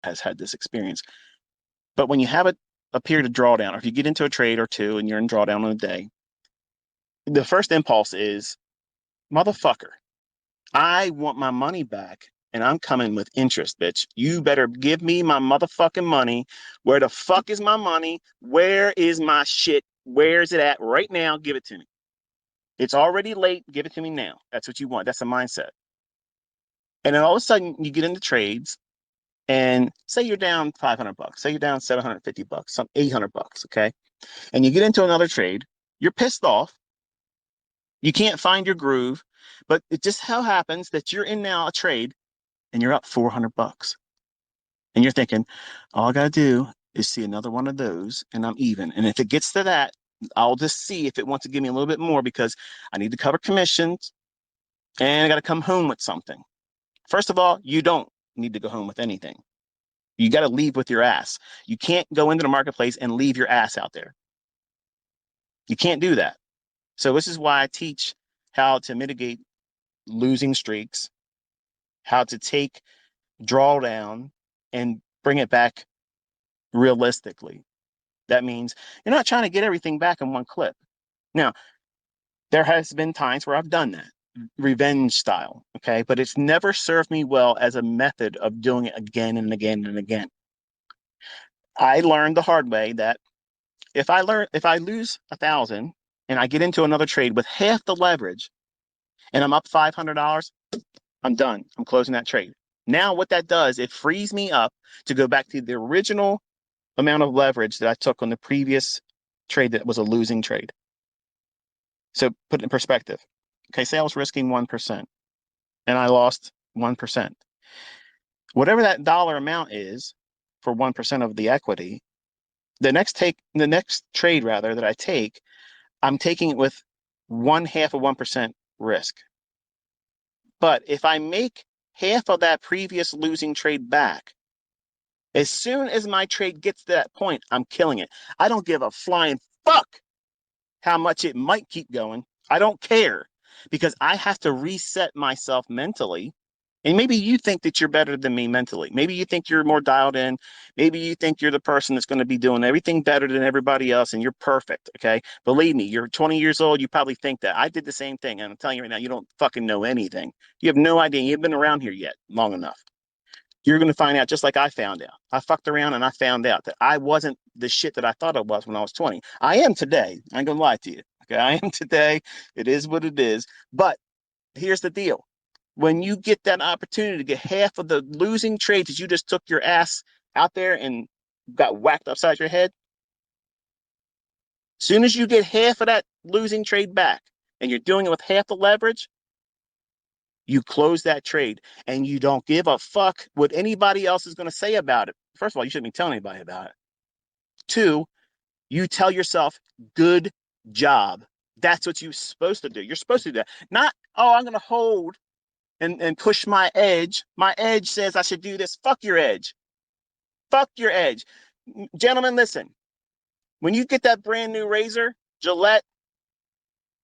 has had this experience. But when you have a period of drawdown, or if you get into a trade or two and you're in drawdown on a day, the first impulse is, motherfucker, I want my money back and I'm coming with interest, bitch. You better give me my motherfucking money. Where the fuck is my money? Where is my shit? Where is it at right now? Give it to me. It's already late. Give it to me now. That's what you want. That's the mindset. And then all of a sudden you get into trades and say you're down 500 bucks, say you're down 750 bucks, some 800 bucks. Okay. And you get into another trade. You're pissed off. You can't find your groove, but it just how happens that you're in now a trade and you're up 400 bucks. And you're thinking, all I got to do is see another one of those and I'm even. And if it gets to that, I'll just see if it wants to give me a little bit more because I need to cover commissions and I got to come home with something. First of all, you don't need to go home with anything. You got to leave with your ass. You can't go into the marketplace and leave your ass out there. You can't do that. So this is why I teach how to mitigate losing streaks, how to take drawdown and bring it back realistically. That means you're not trying to get everything back in one clip. Now, there has been times where I've done that, revenge style, okay? But it's never served me well as a method of doing it again and again and again. I learned the hard way that if I lose 1,000 and I get into another trade with half the leverage and I'm up $500, I'm done. I'm closing that trade. Now what that does, it frees me up to go back to the original amount of leverage that I took on the previous trade that was a losing trade. So put it in perspective. Okay, say I was risking 1% and I lost 1%. Whatever that dollar amount is for 1% of the equity, the next trade rather that I take, I'm taking it with 1/2 of 1% risk. But if I make half of that previous losing trade back, as soon as my trade gets to that point, I'm killing it. I don't give a flying fuck how much it might keep going. I don't care because I have to reset myself mentally. And maybe you think that you're better than me mentally. Maybe you think you're more dialed in. Maybe you think you're the person that's going to be doing everything better than everybody else and you're perfect. Okay. Believe me, you're 20 years old. You probably think that. I did the same thing. And I'm telling you right now, you don't fucking know anything. You have no idea. You haven't been around here yet long enough. You're going to find out just like I found out. I fucked around and I found out that I wasn't the shit that I thought I was when I was 20. I am today. I ain't going to lie to you. Okay. I am today. It is what it is. But here's the deal. When you get that opportunity to get half of the losing trades that you just took your ass out there and got whacked upside your head, as soon as you get half of that losing trade back and you're doing it with half the leverage, you close that trade and you don't give a fuck what anybody else is going to say about it. First of all, you shouldn't be telling anybody about it. Two, you tell yourself, good job. That's what you're supposed to do. You're supposed to do that. Not, oh, I'm going to hold and push my edge. My edge says I should do this. Fuck your edge. Fuck your edge. Gentlemen, listen. When you get that brand new razor, Gillette,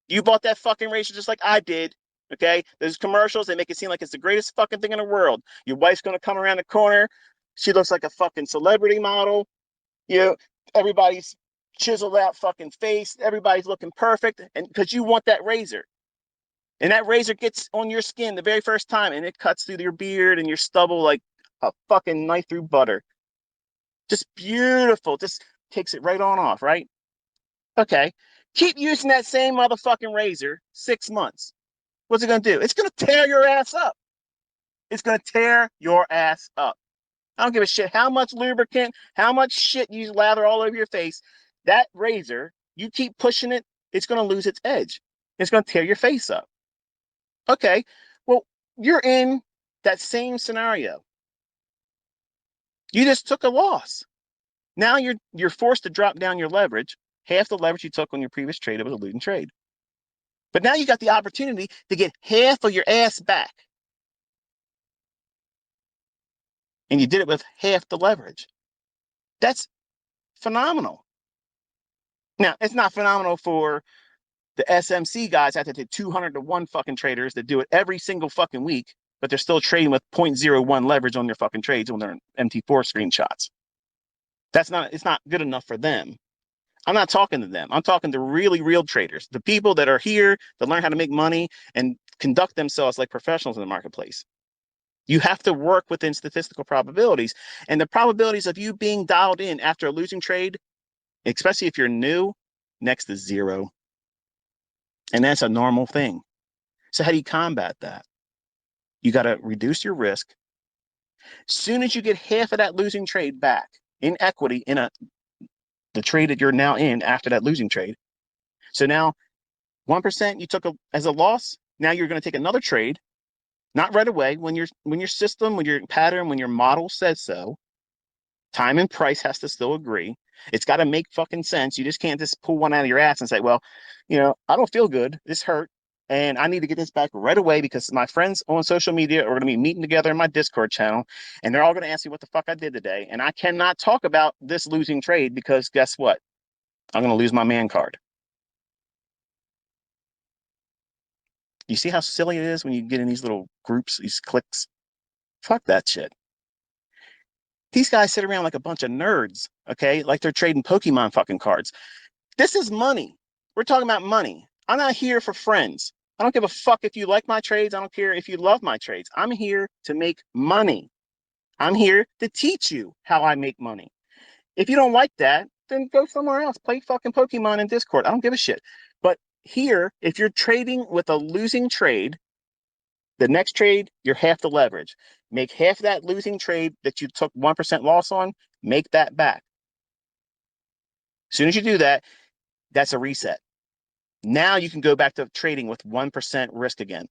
you bought that fucking razor just like I did. Okay? Those commercials, they make it seem like it's the greatest fucking thing in the world. Your wife's going to come around the corner. She looks like a fucking celebrity model. You know, everybody's chiseled out fucking face. Everybody's looking perfect. And because you want that razor. And that razor gets on your skin the very first time and it cuts through your beard and your stubble like a fucking knife through butter. Just beautiful. Just takes it right on off, right? Okay. Keep using that same motherfucking razor 6 months. What's it going to do? It's going to tear your ass up. It's going to tear your ass up. I don't give a shit how much lubricant, how much shit you lather all over your face. That razor, you keep pushing it, it's going to lose its edge. It's going to tear your face up. Okay, well, you're in that same scenario. You just took a loss. Now you're forced to drop down your leverage, half the leverage you took on your previous trade. It was a losing trade. But now you got the opportunity to get half of your ass back. And you did it with half the leverage. That's phenomenal. Now, it's not phenomenal for the SMC guys out there, the 200 to 1 fucking traders that do it every single fucking week. but they're still trading with 0.01 leverage on their fucking trades on their MT4 screenshots. It's not good enough for them. I'm not talking to them. I'm talking to really real traders, the people that are here to learn how to make money and conduct themselves like professionals in the marketplace. You have to work within statistical probabilities, and the probabilities of you being dialed in after a losing trade, especially if you're new, next to zero. And that's a normal thing. So how do you combat that? You got to reduce your risk. As soon as you get half of that losing trade back in equity in the trade that you're now in after that losing trade. So now 1% you took as a loss. Now you're going to take another trade, not right away. When your system, when your pattern, when your model says so, time and price has to still agree. It's got to make fucking sense. You just can't just pull one out of your ass and say, well, I don't feel good. This hurt. And I need to get this back right away because my friends on social media are going to be meeting together in my Discord channel, and they're all going to ask me what the fuck I did today. And I cannot talk about this losing trade because guess what? I'm going to lose my man card. You see how silly it is when you get in these little groups, these cliques? Fuck that shit. These guys sit around like a bunch of nerds, okay? Like they're trading Pokemon fucking cards. This is money. We're talking about money. I'm not here for friends. I don't give a fuck if you like my trades. I don't care if you love my trades. I'm here to make money. I'm here to teach you how I make money. If you don't like that, then go somewhere else. Play fucking Pokemon in Discord. I don't give a shit. But here, if you're trading with a losing trade, the next trade, you're half the leverage. Make half that losing trade that you took 1% loss on, make that back. As soon as you do that, that's a reset. Now you can go back to trading with 1% risk again.